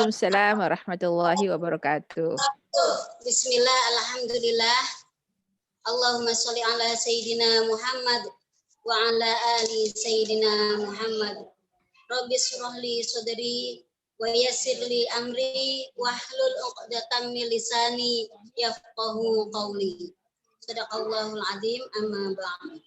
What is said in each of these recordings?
Waalaikumsalam warahmatullahi wabarakatuh. Bismillah, alhamdulillah. Allahumma sholli ala Sayyidina Muhammad wa ala ali Sayyidina Muhammad. Rabbi shrah li sadri wa yassir li amri wahlul 'uqdatam min lisani yafqahu qawli. Shadaqallahul azim, amma ba'd.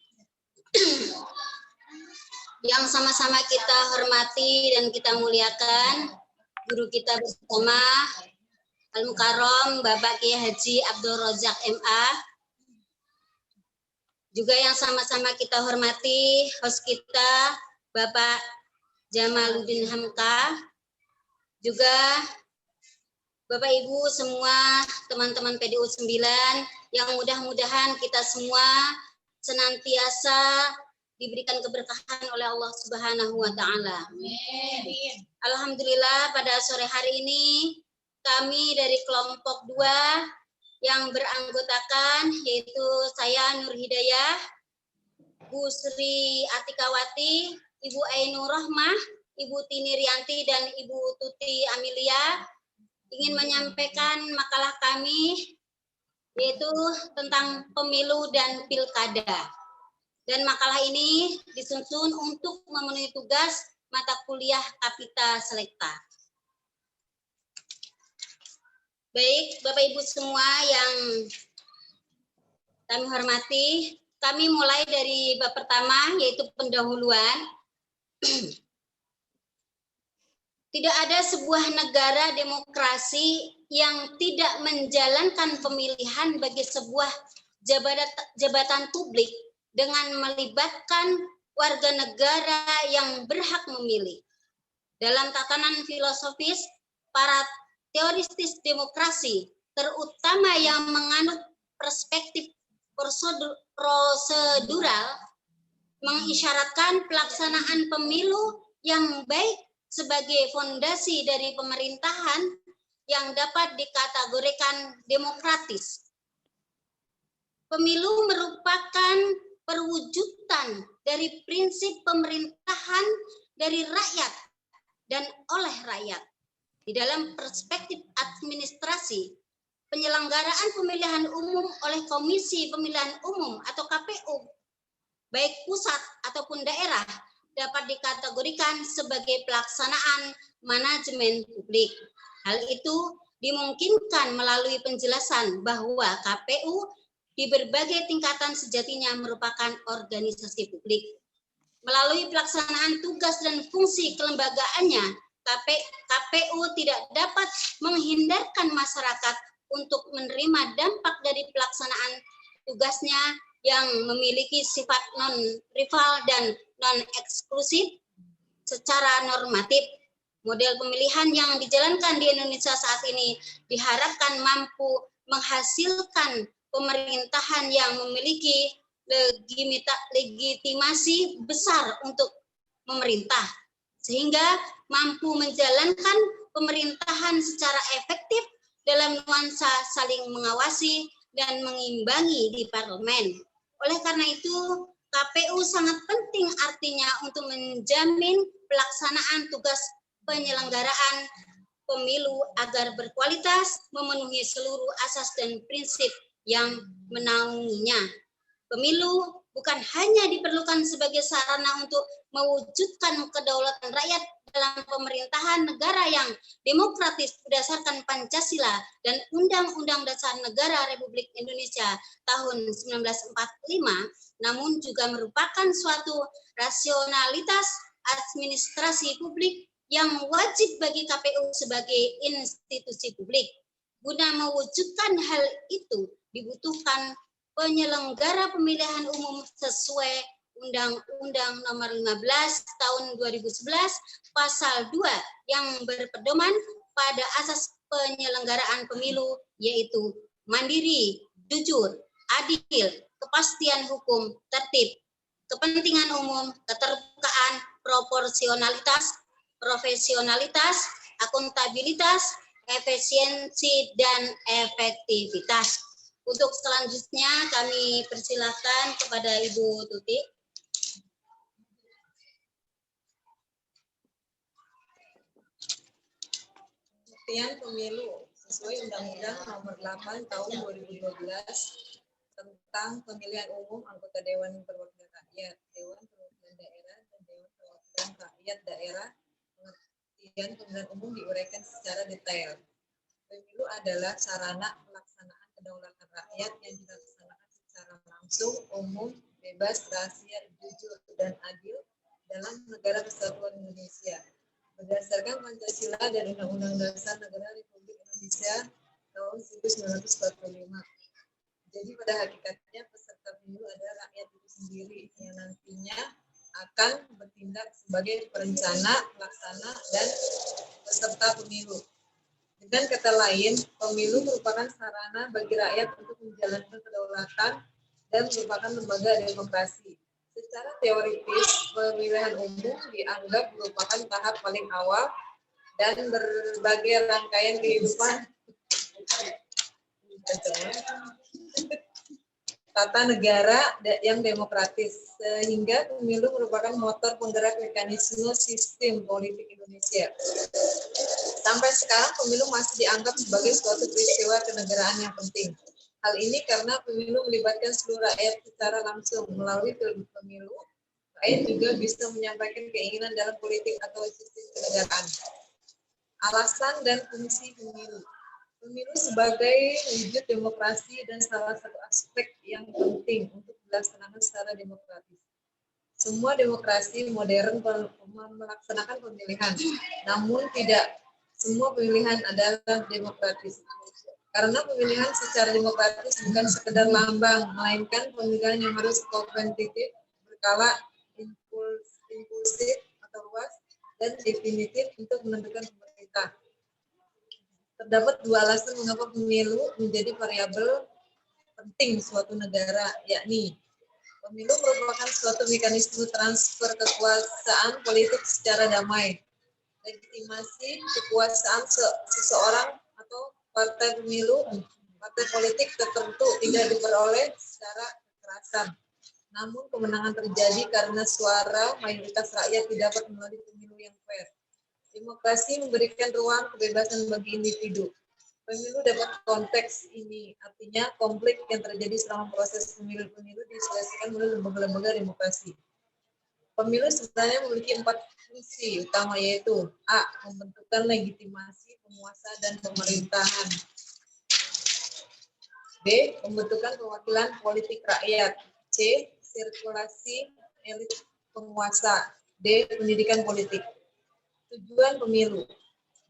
Yang sama-sama kita hormati dan kita muliakan guru kita bersama Al-Mukarram Bapak Kiai Haji Abdul Razak MA. Juga yang sama-sama kita hormati host kita Bapak Jamaluddin Hamka. Juga Bapak Ibu semua teman-teman PDU 9 yang mudah-mudahan kita semua senantiasa diberikan keberkahan oleh Allah Subhanahu wa taala. Alhamdulillah pada sore hari ini kami dari kelompok 2 yang beranggotakan yaitu saya Nur Hidayah, Bu Sri Atikawati, Ibu Ainur Rahmah, Ibu Tini Rianti dan Ibu Tuti Amelia ingin menyampaikan makalah kami yaitu tentang pemilu dan pilkada. Dan makalah ini disusun untuk memenuhi tugas mata kuliah Kapita Selekta. Baik, Bapak Ibu semua yang kami hormati, kami mulai dari bab pertama yaitu pendahuluan. Tidak ada sebuah negara demokrasi yang tidak menjalankan pemilihan bagi sebuah jabatan publik dengan melibatkan warga negara yang berhak memilih. Dalam tatanan filosofis, para teoritis demokrasi, terutama yang menganut perspektif prosedural, mengisyaratkan pelaksanaan pemilu yang baik sebagai fondasi dari pemerintahan yang dapat dikategorikan demokratis. Pemilu merupakan perwujudan dari prinsip pemerintahan dari rakyat dan oleh rakyat. Di dalam perspektif administrasi, penyelenggaraan pemilihan umum oleh Komisi Pemilihan Umum atau KPU, baik pusat ataupun daerah, dapat dikategorikan sebagai pelaksanaan manajemen publik. Hal itu dimungkinkan melalui penjelasan bahwa KPU di berbagai tingkatan sejatinya merupakan organisasi publik. Melalui pelaksanaan tugas dan fungsi kelembagaannya, KPU tidak dapat menghindarkan masyarakat untuk menerima dampak dari pelaksanaan tugasnya yang memiliki sifat non-rival dan non-eksklusif secara normatif. Model pemilihan yang dijalankan di Indonesia saat ini diharapkan mampu menghasilkan pemerintahan yang memiliki legitimasi besar untuk memerintah, sehingga mampu menjalankan pemerintahan secara efektif dalam nuansa saling mengawasi dan mengimbangi di parlemen. Oleh karena itu, KPU sangat penting artinya untuk menjamin pelaksanaan tugas penyelenggaraan pemilu agar berkualitas, memenuhi seluruh asas dan prinsip yang menaunginya. Pemilu bukan hanya diperlukan sebagai sarana untuk mewujudkan kedaulatan rakyat dalam pemerintahan negara yang demokratis berdasarkan Pancasila dan Undang-Undang Dasar Negara Republik Indonesia tahun 1945, namun juga merupakan suatu rasionalitas administrasi publik yang wajib bagi KPU sebagai institusi publik. Guna mewujudkan hal itu dibutuhkan penyelenggara pemilihan umum sesuai Undang-Undang Nomor 15 Tahun 2011 Pasal 2 yang berpedoman pada asas penyelenggaraan pemilu yaitu mandiri, jujur, adil, kepastian hukum, tertib, kepentingan umum, keterbukaan, proporsionalitas, profesionalitas, akuntabilitas, efisiensi, dan efektivitas. Untuk selanjutnya kami persilakan kepada Ibu Tuti. pengertian pemilu sesuai Undang-Undang Nomor 8 Tahun 2012 tentang pemilihan umum anggota Dewan Perwakilan Rakyat, Dewan Perwakilan Daerah, dan Dewan Perwakilan Rakyat Daerah. Pengertian pemilihan umum diuraikan secara detail. Pemilu adalah sarana pelaksanaan kedaulatan rakyat yang dilaksanakan secara langsung, umum, bebas, rahasia, jujur, dan adil dalam negara kesatuan Indonesia. Berdasarkan Pancasila dan Undang-Undang Dasar Negara Republik Indonesia tahun 1945. Jadi pada hakikatnya peserta pemilu adalah rakyat itu sendiri yang nantinya akan bertindak sebagai perencana, pelaksana, dan peserta pemilu. Dengan kata lain, pemilu merupakan sarana bagi rakyat untuk menjalankan kedaulatan dan merupakan lembaga demokrasi. Secara teoritis, pemilihan umum dianggap merupakan tahap paling awal dan berbagai rangkaian kehidupan tata negara yang demokratis, sehingga pemilu merupakan motor penggerak mekanisme sistem politik Indonesia. Sampai sekarang pemilu masih dianggap sebagai suatu peristiwa kenegaraan yang penting. Hal ini karena pemilu melibatkan seluruh rakyat secara langsung. Melalui pemilu, rakyat juga bisa menyampaikan keinginan dalam politik atau sistem kenegaraan. Alasan dan fungsi pemilu. Pemilu sebagai wujud demokrasi dan salah satu aspek yang penting untuk dilaksanakan secara demokratis. Semua demokrasi modern melaksanakan pemilihan, namun tidak semua pemilihan adalah demokratis. Karena pemilihan secara demokratis bukan sekedar lambang, melainkan pemilihan yang harus kompetitif, berkala, impulsif atau luas, dan definitif untuk menentukan pemerintah. Terdapat dua alasan mengapa pemilu menjadi variabel penting suatu negara, yakni pemilu merupakan suatu mekanisme transfer kekuasaan politik secara damai. Legitimasi kekuasaan seseorang atau partai pemilu, partai politik tertentu tidak diperoleh secara kekerasan. Namun kemenangan terjadi karena suara mayoritas rakyat didapat melalui pemilu yang fair. Demokrasi memberikan ruang kebebasan bagi individu. Pemilu dapat konteks ini, artinya konflik yang terjadi selama proses pemilu diselesaikan oleh lembaga-lembaga demokrasi. Pemilu sebenarnya memiliki 4 fungsi utama, yaitu A. Membentukkan legitimasi penguasa dan pemerintahan. B. Pembentukan perwakilan politik rakyat. C. Sirkulasi elit penguasa. D. Pendidikan politik. Tujuan pemilu.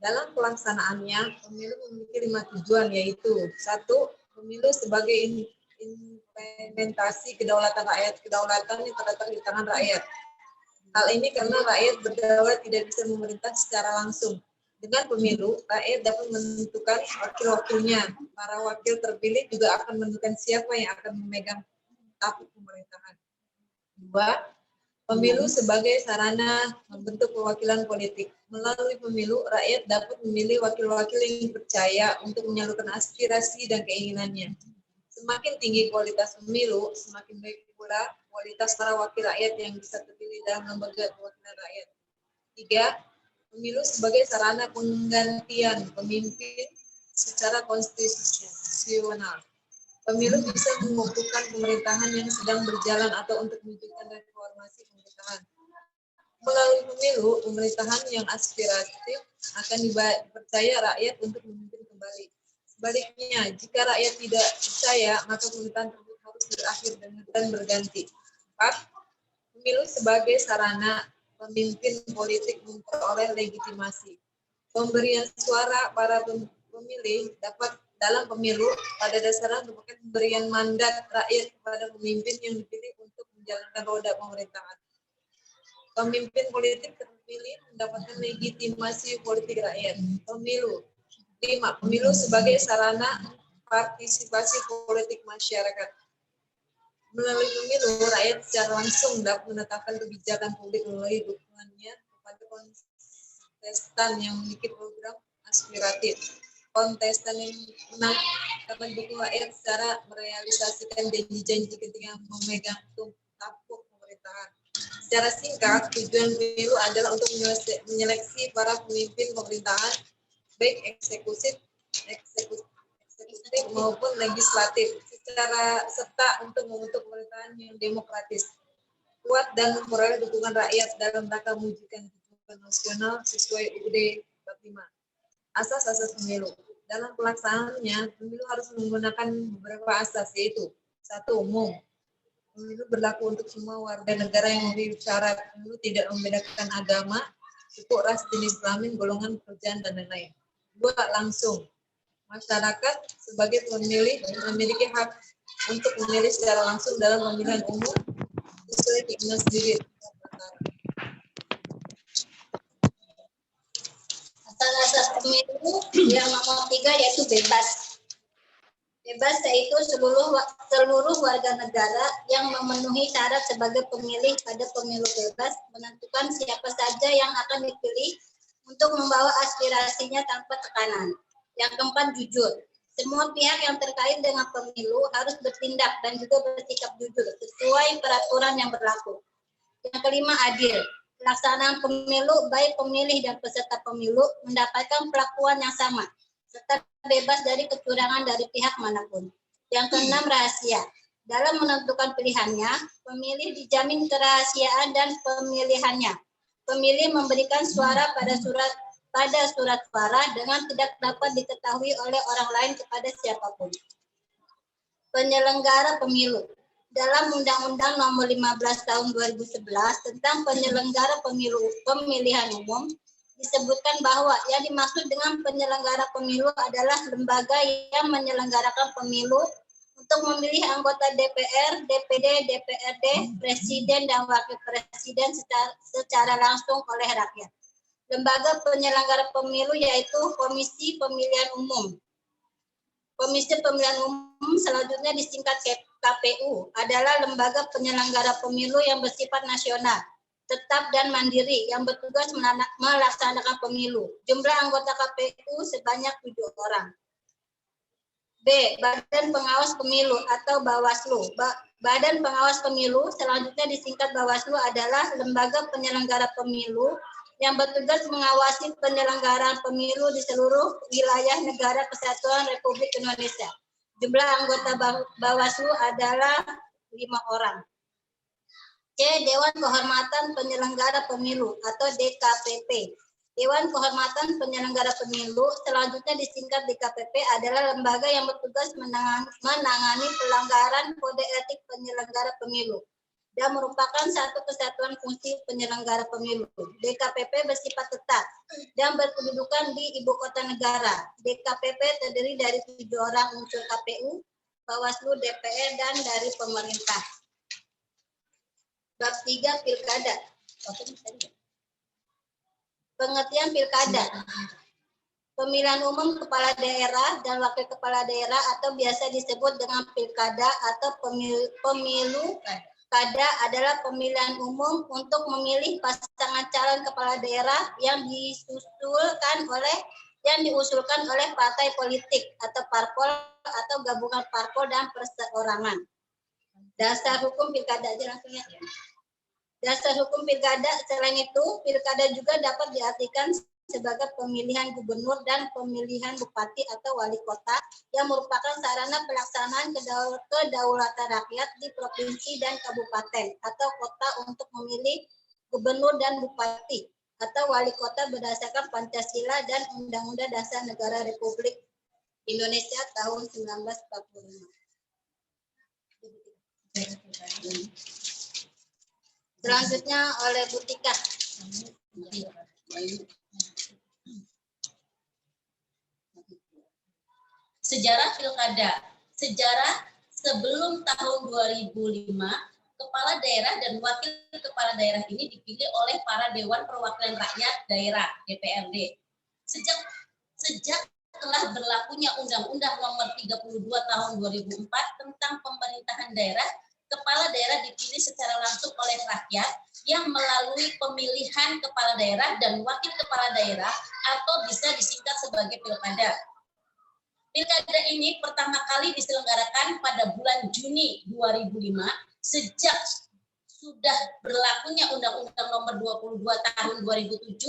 Dalam pelaksanaannya, pemilu memiliki 5 tujuan, yaitu 1. Pemilu sebagai implementasi kedaulatan rakyat, kedaulatan yang terletak di tangan rakyat. Hal ini karena rakyat berdaulat tidak bisa memerintah secara langsung. Dengan pemilu, rakyat dapat menentukan wakil-wakilnya. Para wakil terpilih juga akan menentukan siapa yang akan memegang tampuk pemerintahan. 2. Pemilu sebagai sarana membentuk perwakilan politik. Melalui pemilu, rakyat dapat memilih wakil-wakil yang dipercaya untuk menyalurkan aspirasi dan keinginannya. Semakin tinggi kualitas pemilu, semakin baik pula kualitas para wakil rakyat yang bisa terpilih dalam lembaga perwakilan rakyat. 3. Pemilu sebagai sarana penggantian pemimpin secara konstitusional. Pemilu bisa mengukuhkan pemerintahan yang sedang berjalan atau untuk mewujudkan reformasi pemerintahan. Melalui pemilu, pemerintahan yang aspiratif akan dipercaya rakyat untuk memimpin kembali. Sebaliknya, jika rakyat tidak percaya, maka pemerintahan tersebut harus berakhir dan berganti. 4. Pemilu sebagai sarana pemimpin politik memperoleh legitimasi. Pemberian suara para pemilih dapat dalam pemilu pada dasarnya merupakan pemberian mandat rakyat kepada pemimpin yang dipilih untuk menjalankan roda pemerintahan. Pemimpin politik terpilih mendapatkan legitimasi politik rakyat. Pemilu. 5. Pemilu sebagai sarana partisipasi politik masyarakat. Melalui pemilu, rakyat secara langsung dapat menetapkan kebijakan publik melalui dukungannya kepada kontestan yang memiliki program aspiratif. Kontestan yang menang dapat mendukung rakyat secara merealisasikan janji-janji ketika memegang tampuk pemerintahan. Secara singkat, tujuan pemilu adalah untuk menyeleksi para pemimpin pemerintahan baik eksekutif maupun legislatif secara serta untuk membentuk pemerintahan yang demokratis, kuat dan memperoleh dukungan rakyat dalam rangka mewujudkan tujuan nasional sesuai UUD 45. Asas-asas pemilu. Dalam pelaksanaannya, pemilu harus menggunakan beberapa asas, yaitu 1. Umum. Pemilu berlaku untuk semua warga negara yang memenuhi syarat. Pemilu tidak membedakan agama, suku, ras, jenis kelamin, golongan pekerjaan, dan lain-lain. 2. Langsung. Masyarakat sebagai pemilih memiliki hak untuk memilih secara langsung dalam pemilihan umum sesuai keinginan sendiri. Asas pemilu yang nomor 3 yaitu bebas. Bebas yaitu seluruh warga negara yang memenuhi syarat sebagai pemilih pada pemilu bebas menentukan siapa saja yang akan dipilih untuk membawa aspirasinya tanpa tekanan. Yang keempat, jujur. Semua pihak yang terkait dengan pemilu harus bertindak dan juga bersikap jujur sesuai peraturan yang berlaku. Yang kelima, adil. Pelaksanaan pemilu baik pemilih dan peserta pemilu mendapatkan perlakuan yang sama serta bebas dari kecurangan dari pihak manapun. Yang keenam, rahasia. Dalam menentukan pilihannya, pemilih dijamin kerahasiaan dan pemilihannya. Pemilih memberikan suara pada surat suara dengan tidak dapat diketahui oleh orang lain kepada siapapun. Penyelenggara pemilu. Dalam Undang-Undang Nomor 15 Tahun 2011 tentang penyelenggara pemilu pemilihan umum disebutkan bahwa yang dimaksud dengan penyelenggara pemilu adalah lembaga yang menyelenggarakan pemilu untuk memilih anggota DPR, DPD, DPRD, presiden dan wakil presiden secara langsung oleh rakyat. Lembaga penyelenggara pemilu yaitu Komisi Pemilihan Umum. Komisi Pemilihan Umum selanjutnya disingkat KPU adalah lembaga penyelenggara pemilu yang bersifat nasional, tetap dan mandiri yang bertugas melaksanakan pemilu. Jumlah anggota KPU sebanyak 7 orang. B. Badan Pengawas Pemilu atau Bawaslu. Badan Pengawas Pemilu selanjutnya disingkat Bawaslu adalah lembaga penyelenggara pemilu yang bertugas mengawasi penyelenggaraan pemilu di seluruh wilayah negara Kesatuan Republik Indonesia. Jumlah anggota Bawaslu adalah 5 orang. C. Dewan Kehormatan Penyelenggara Pemilu atau DKPP. Dewan Kehormatan Penyelenggara Pemilu selanjutnya disingkat DKPP adalah lembaga yang bertugas menangani pelanggaran kode etik penyelenggara pemilu dan merupakan satu kesatuan fungsi penyelenggara pemilu. DKPP bersifat tetap dan berkedudukan di ibu kota negara. DKPP terdiri dari 7 orang unsur KPU, Bawaslu, DPR, dan dari pemerintah. Bab 3, Pilkada. Pengertian pilkada. Pemilihan umum kepala daerah dan wakil kepala daerah atau biasa disebut dengan pilkada atau pemilu kada adalah pemilihan umum untuk memilih pasangan calon kepala daerah yang diusulkan oleh partai politik atau parpol atau gabungan parpol dan perseorangan. Dasar hukum pilkada aja langsung ya. Dasar hukum pilkada, selain itu, pilkada juga dapat diartikan sebagai pemilihan gubernur dan pemilihan bupati atau wali kota yang merupakan sarana pelaksanaan kedaulatan rakyat di provinsi dan kabupaten atau kota untuk memilih gubernur dan bupati atau wali kota berdasarkan Pancasila dan Undang-Undang Dasar Negara Republik Indonesia tahun 1945. Selanjutnya oleh Bu Tika. Sejarah pilkada. Sejarah sebelum tahun 2005, kepala daerah dan wakil kepala daerah ini dipilih oleh para Dewan Perwakilan Rakyat Daerah (DPRD). Sejak telah berlakunya Undang-Undang Nomor 32 Tahun 2004 tentang pemerintahan daerah, kepala daerah dipilih secara langsung oleh rakyat yang melalui pemilihan kepala daerah dan wakil kepala daerah atau bisa disingkat sebagai pilkada. Pilkada ini pertama kali diselenggarakan pada bulan Juni 2005 sejak sudah berlakunya Undang-Undang Nomor 22 Tahun 2007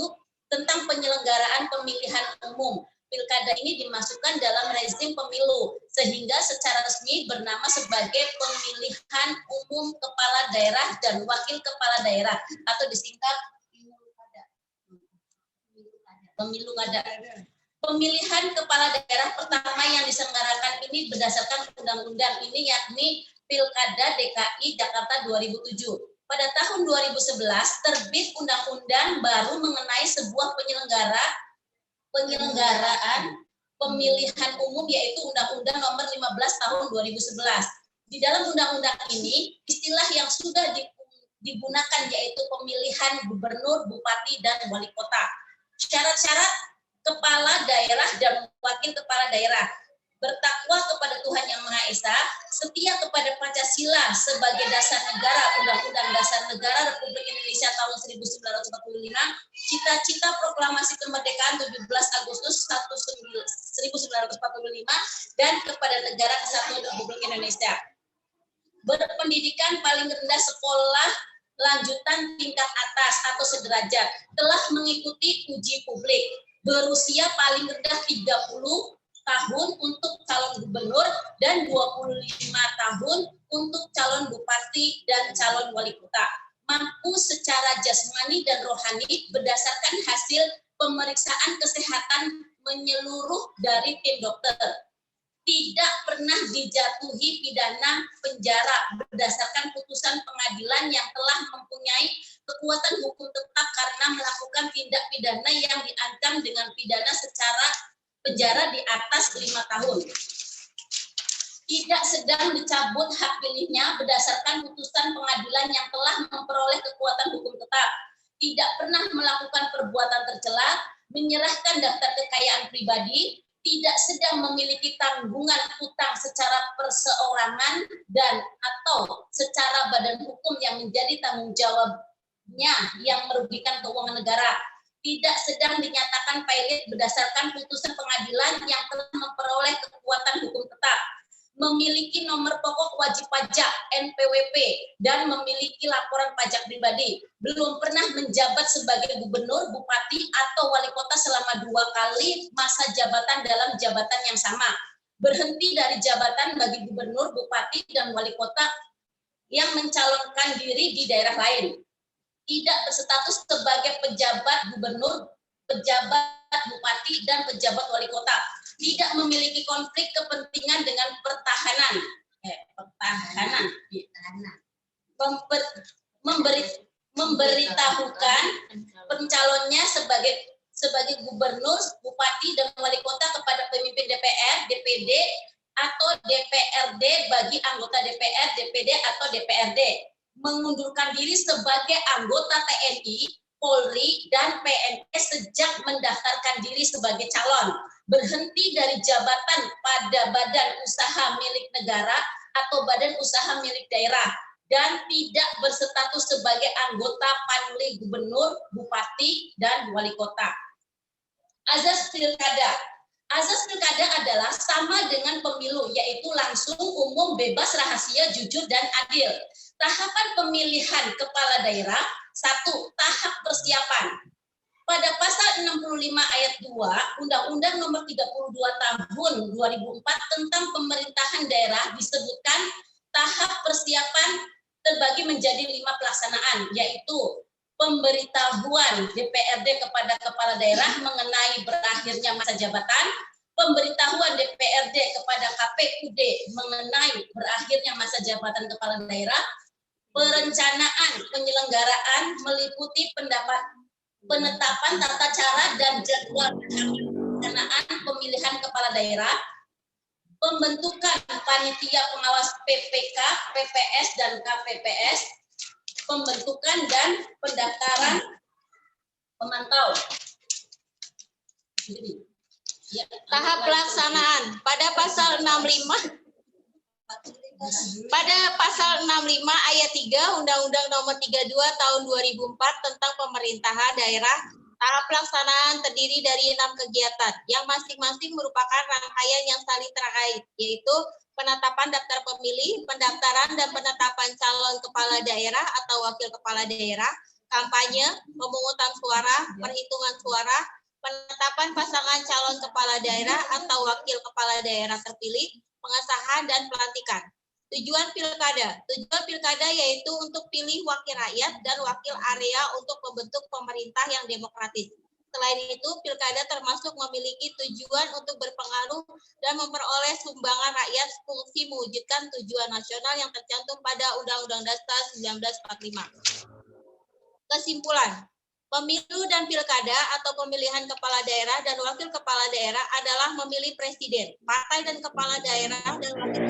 tentang penyelenggaraan pemilihan umum pilkada ini dimasukkan dalam rezim pemilu sehingga secara resmi bernama sebagai pemilihan umum kepala daerah dan wakil kepala daerah atau disingkat pemilu kada. Pemilihan kepala daerah pertama yang diselenggarakan ini berdasarkan undang-undang ini yakni Pilkada DKI Jakarta 2007. Pada tahun 2011 terbit undang-undang baru mengenai sebuah penyelenggaraan pemilihan umum yaitu Undang-Undang Nomor 15 Tahun 2011. Di dalam undang-undang ini istilah yang sudah digunakan yaitu pemilihan gubernur, bupati, dan wali kota. Syarat-syarat kepala daerah dan wakil kepala daerah: bertakwa kepada Tuhan Yang Maha Esa, setia kepada Pancasila sebagai dasar negara, Undang-Undang Dasar Negara Republik Indonesia tahun 1945, cita-cita proklamasi kemerdekaan 17 Agustus 1945, dan kepada negara kesatuan Republik Indonesia. Berpendidikan paling rendah sekolah lanjutan tingkat atas atau sederajat, telah mengikuti uji publik, berusia paling rendah 30 tahun untuk calon gubernur dan 25 tahun untuk calon bupati dan calon wali kota. Mampu secara jasmani dan rohani berdasarkan hasil pemeriksaan kesehatan menyeluruh dari tim dokter. Tidak pernah dijatuhi pidana penjara berdasarkan putusan pengadilan yang telah mempunyai kekuatan hukum tetap karena melakukan tindak pidana yang diancam dengan pidana secara penjara di atas 5 tahun. Tidak sedang dicabut hak pilihnya berdasarkan putusan pengadilan yang telah memperoleh kekuatan hukum tetap. Tidak pernah melakukan perbuatan tercela, menyerahkan daftar kekayaan pribadi, tidak sedang memiliki tanggungan utang secara perseorangan dan atau secara badan hukum yang menjadi tanggung jawabnya yang merugikan keuangan negara. Tidak sedang dinyatakan pilot berdasarkan putusan pengadilan yang telah memperoleh kekuatan hukum tetap, memiliki nomor pokok wajib pajak NPWP dan memiliki laporan pajak pribadi, belum pernah menjabat sebagai gubernur, bupati atau wali kota selama 2 kali masa jabatan dalam jabatan yang sama, berhenti dari jabatan bagi gubernur, bupati dan wali kota yang mencalonkan diri di daerah lain, tidak berstatus sebagai pejabat gubernur, pejabat bupati dan pejabat wali kota, tidak memiliki konflik kepentingan dengan pertahanan, memberitahukan pencalonnya sebagai gubernur, bupati dan wali kota kepada pemimpin DPR, DPD atau DPRD bagi anggota DPR, DPD atau DPRD, mengundurkan diri sebagai anggota TNI, Polri dan PNS sejak mendaftarkan diri sebagai calon, berhenti dari jabatan pada badan usaha milik negara atau badan usaha milik daerah, dan tidak berstatus sebagai anggota panli gubernur, bupati, dan wali kota. Azas pilkada. Azas pilkada adalah sama dengan pemilu, yaitu langsung, umum, bebas, rahasia, jujur, dan adil. Tahapan pemilihan kepala daerah. 1. Tahap persiapan. Pada pasal 65 ayat 2 Undang-Undang Nomor 32 Tahun 2004 tentang pemerintahan daerah disebutkan tahap persiapan terbagi menjadi 5 pelaksanaan, yaitu pemberitahuan DPRD kepada kepala daerah mengenai berakhirnya masa jabatan, pemberitahuan DPRD kepada KPUD mengenai berakhirnya masa jabatan kepala daerah, perencanaan penyelenggaraan meliputi penetapan tata cara dan jadwal pelaksanaan pemilihan kepala daerah, pembentukan panitia pengawas PPK, PPS, dan KPPS, pembentukan dan pendaftaran pemantau. Tahap pelaksanaan pada pasal 65 ayat 3 Undang-Undang Nomor 32 Tahun 2004 tentang pemerintahan daerah, tahap pelaksanaan terdiri dari 6 kegiatan yang masing-masing merupakan rangkaian yang saling terkait, yaitu penetapan daftar pemilih, pendaftaran dan penetapan calon kepala daerah atau wakil kepala daerah, kampanye, pemungutan suara, perhitungan suara, penetapan pasangan calon kepala daerah atau wakil kepala daerah terpilih, pengesahan dan pelantikan. Tujuan pilkada yaitu untuk pilih wakil rakyat dan wakil area untuk membentuk pemerintah yang demokratis. Selain itu, pilkada termasuk memiliki tujuan untuk berpengaruh dan memperoleh sumbangan rakyat fungsi mewujudkan tujuan nasional yang tercantum pada Undang-Undang Dasar 1945. Kesimpulan, pemilu dan pilkada atau pemilihan kepala daerah dan wakil kepala daerah adalah memilih presiden, partai dan kepala daerah dan wakil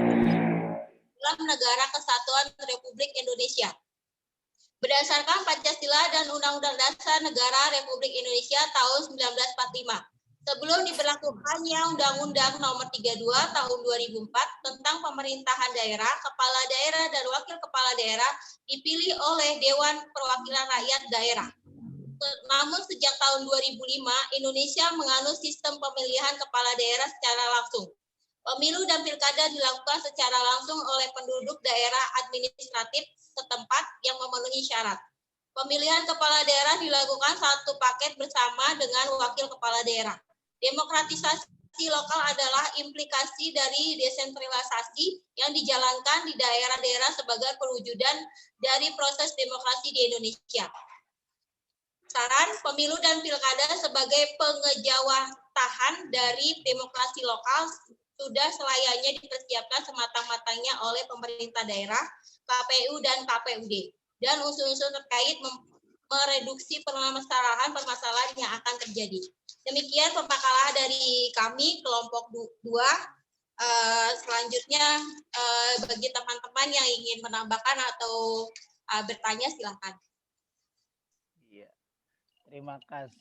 dalam negara kesatuan Republik Indonesia. Berdasarkan Pancasila dan Undang-Undang Dasar Negara Republik Indonesia tahun 1945. Sebelum diberlakukannya Undang-Undang Nomor 32 Tahun 2004 tentang pemerintahan daerah, kepala daerah dan wakil kepala daerah dipilih oleh Dewan Perwakilan Rakyat Daerah. Namun sejak tahun 2005, Indonesia menganut sistem pemilihan kepala daerah secara langsung. Pemilu dan pilkada dilakukan secara langsung oleh penduduk daerah administratif setempat yang memenuhi syarat. Pemilihan kepala daerah dilakukan satu paket bersama dengan wakil kepala daerah. Demokratisasi lokal adalah implikasi dari desentralisasi yang dijalankan di daerah-daerah sebagai perwujudan dari proses demokrasi di Indonesia. Saran, pemilu dan pilkada sebagai pengejawatahan dari demokrasi lokal sudah selayaknya dipersiapkan semata-matanya oleh pemerintah daerah, KPU dan KPUD, dan unsur-unsur terkait mereduksi permasalahan yang akan terjadi. Demikian pemakalah dari kami, kelompok 2. Selanjutnya, bagi teman-teman yang ingin menambahkan atau bertanya, silakan. Iya. Terima kasih.